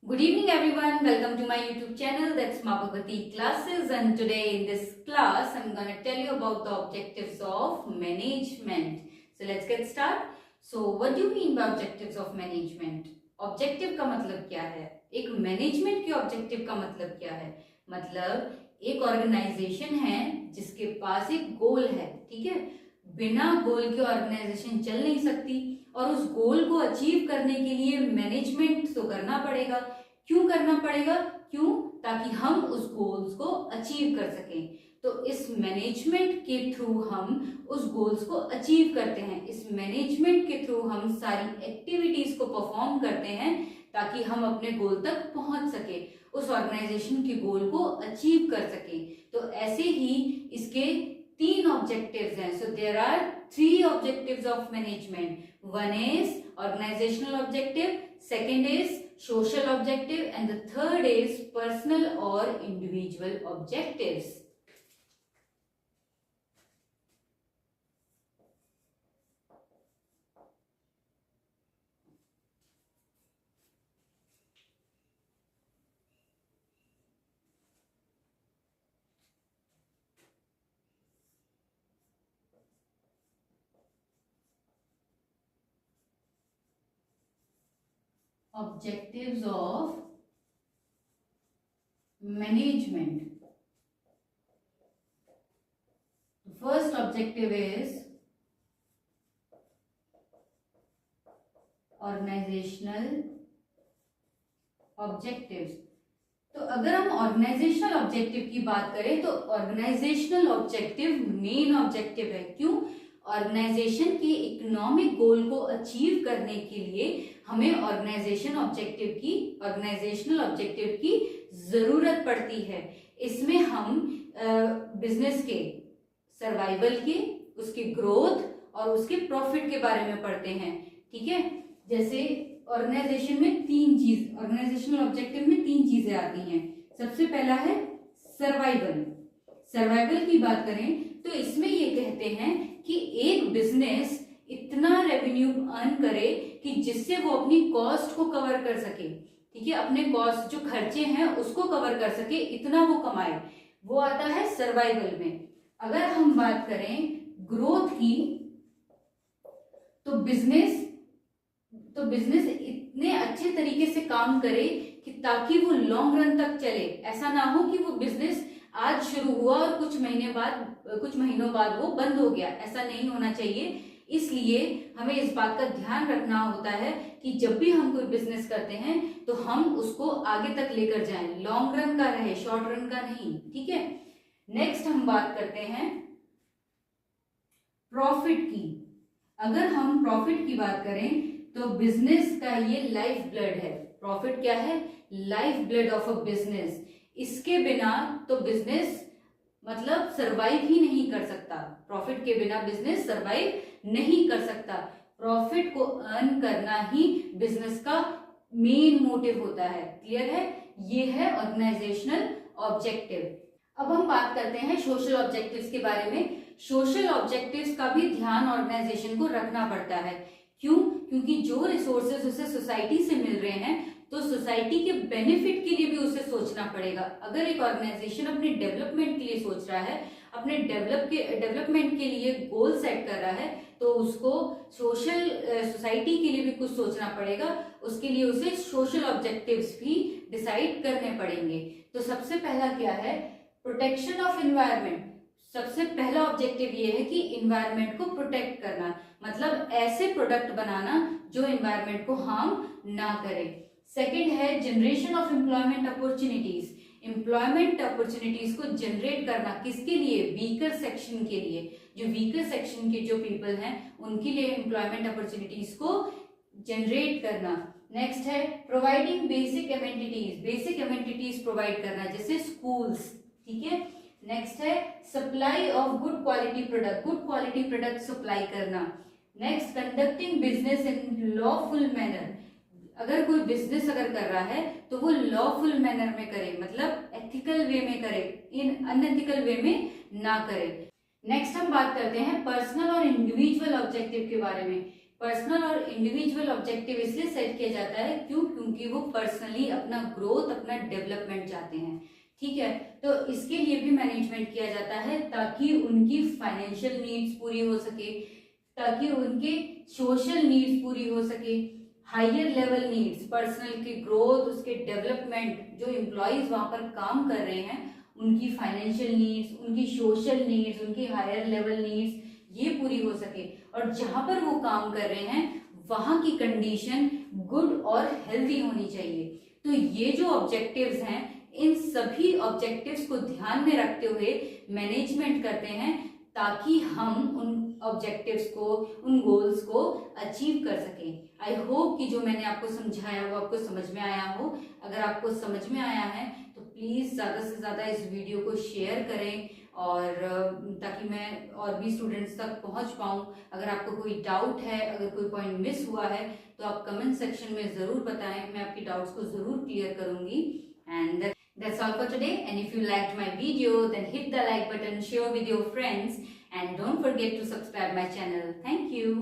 Good evening everyone, welcome to my YouTube channel, that's Mabhavati Classes, and today in this class I'm going to tell you about the objectives of management. So let's get started. So what do you mean by objectives of management? Objective का मतलब क्या है? एक management के objective का मतलब क्या है? मतलब एक ऑर्गेनाइजेशन है जिसके पास एक गोल है, ठीक है? बिना गोल के ऑर्गेनाइजेशन चल नहीं सकती और उस गोल को अचीव करने के लिए मैनेजमेंट तो करना पड़ेगा। क्यों करना पड़ेगा? क्यों? ताकि हम उस गोल्स को अचीव कर सकें। तो इस मैनेजमेंट के थ्रू हम उस गोल्स को अचीव करते हैं। इस मैनेजमेंट के थ्रू हम सारी एक्टिविटीज को परफॉर्म करते हैं ताकि हम अपने गोल तक पहुंच सके, उस ऑर्गेनाइजेशन के गोल को अचीव कर सके। तो ऐसे ही इसके तीन ऑब्जेक्टिव्स हैं। So there are 3 objectives of management. One is organisational objective, second is social objective and the third is personal और individual objectives. Objectives of management. The first objective is organizational objectives. तो अगर हम organisational objective की बात करें तो organisational objective main objective है। क्यों? ऑर्गेनाइजेशन के इकोनॉमिक गोल को अचीव करने के लिए हमें ऑर्गेनाइजेशनल ऑब्जेक्टिव की जरूरत पड़ती है। इसमें हम बिजनेस के सर्वाइवल के, उसके ग्रोथ और उसके प्रॉफिट के बारे में पढ़ते हैं, ठीक है? जैसे ऑर्गेनाइजेशनल ऑब्जेक्टिव में 3 चीजें आती हैं। सबसे पहला है सर्वाइवल। सर्वाइवल की बात करें तो इसमें ये कहते हैं कि एक बिजनेस इतना रेवेन्यू अर्न करे कि जिससे वो अपनी कॉस्ट को कवर कर सके, ठीक है? अपने कॉस्ट जो खर्चे हैं उसको कवर कर सके, इतना वो कमाए, वो आता है सर्वाइवल में। अगर हम बात करें ग्रोथ की तो बिजनेस इतने अच्छे तरीके से काम करे कि ताकि वो लॉन्ग रन तक चले। ऐसा ना हो कि वो बिजनेस आज शुरू हुआ और कुछ महीनों बाद वो बंद हो गया, ऐसा नहीं होना चाहिए। इसलिए हमें इस बात का ध्यान रखना होता है कि जब भी हम कोई बिजनेस करते हैं तो हम उसको आगे तक लेकर जाएं, लॉन्ग रन का रहे, शॉर्ट रन का नहीं, ठीक है? नेक्स्ट हम बात करते हैं प्रॉफिट की। अगर हम प्रॉफिट की बात करें तो बिजनेस का ये लाइफ ब्लड है। प्रॉफिट क्या है? Life blood of a business. इसके बिना तो बिजनेस मतलब सरवाइव ही नहीं कर सकता। प्रॉफिट के बिना बिजनेस सरवाइव नहीं कर सकता। प्रॉफिट को अर्न करना ही बिजनेस का मेन मोटिव होता है। क्लियर है? ये है ऑर्गेनाइजेशनल ऑब्जेक्टिव। अब हम बात करते हैं सोशल ऑब्जेक्टिव्स के बारे में। सोशल ऑब्जेक्टिव्स का भी ध्यान ऑर्गेनाइजेशन को रखना पड़ता है। क्यों? क्योंकि जो रिसोर्सेज उसे सोसाइटी से मिल रहे हैं तो सोसाइटी के बेनिफिट के लिए भी उसे सोचना पड़ेगा। अगर एक ऑर्गेनाइजेशन अपने डेवलपमेंट के लिए सोच रहा है, अपने डेवलपमेंट के लिए गोल सेट कर रहा है, तो उसको सोसाइटी के लिए भी कुछ सोचना पड़ेगा। उसके लिए उसे सोशल ऑब्जेक्टिव्स भी डिसाइड करने पड़ेंगे। तो सबसे पहला क्या है? Protection of environment. सबसे पहला ऑब्जेक्टिव ये है कि एनवायरनमेंट को प्रोटेक्ट करना, मतलब ऐसे प्रोडक्ट बनाना जो एनवायरनमेंट को हार्म ना करे। सेकेंड है generation of employment opportunities. Employment opportunities को जनरेट करना, किसके लिए? वीकर सेक्शन के लिए। जो वीकर सेक्शन के जो पीपल हैं उनके लिए एम्प्लॉयमेंट अपॉर्चुनिटीज को जनरेट करना। नेक्स्ट है providing basic amenities. Basic amenities provide करना, जैसे स्कूल्स, ठीक है? नेक्स्ट है supply of good quality product supply करना। Next conducting business in lawful manner. अगर कोई बिजनेस अगर कर रहा है तो वो लॉफुल मैनर में करे, मतलब एथिकल वे में करे, इन अनएथिकल वे में ना करे। नेक्स्ट हम बात करते हैं पर्सनल और इंडिविजुअल ऑब्जेक्टिव के बारे में। पर्सनल और इंडिविजुअल ऑब्जेक्टिव इसलिए सेट किया जाता है क्योंकि वो पर्सनली अपना ग्रोथ, अपना डेवलपमेंट चाहते हैं, ठीक है। तो इसके लिए भी मैनेजमेंट किया जाता है ताकि उनकी फाइनेंशियल नीड्स पूरी हो सके, ताकि उनके सोशल नीड्स पूरी हो सके, हायर लेवल नीड्स, पर्सनल की ग्रोथ, उसके डेवलपमेंट, जो एम्प्लॉयज वहां पर काम कर रहे हैं उनकी फाइनेंशियल नीड्स, उनकी सोशल नीड्स, उनकी हायर लेवल नीड्स ये पूरी हो सके, और जहां पर वो काम कर रहे हैं वहां की कंडीशन गुड और हेल्दी होनी चाहिए। तो ये जो ऑब्जेक्टिव्स हैं, इन सभी ऑब्जेक्टिव्स को ध्यान में रखते हुए मैनेजमेंट करते हैं ताकि हम उन ऑब्जेक्टिव्स को, उन गोल्स को अचीव कर सकें। आई होप कि जो मैंने आपको समझाया वो आपको समझ में आया हो। अगर आपको समझ में आया है तो प्लीज ज्यादा से ज्यादा इस वीडियो को शेयर करें, और ताकि मैं और भी स्टूडेंट्स तक पहुंच पाऊं। अगर आपको कोई डाउट है, अगर कोई पॉइंट मिस हुआ है तो आप कमेंट सेक्शन में जरूर बताएं, मैं आपकी डाउट्स को जरूर क्लियर करूंगी। And that's all for today, and if you liked my video then hit the like button, share with your friends, and don't forget to subscribe my channel. Thank you.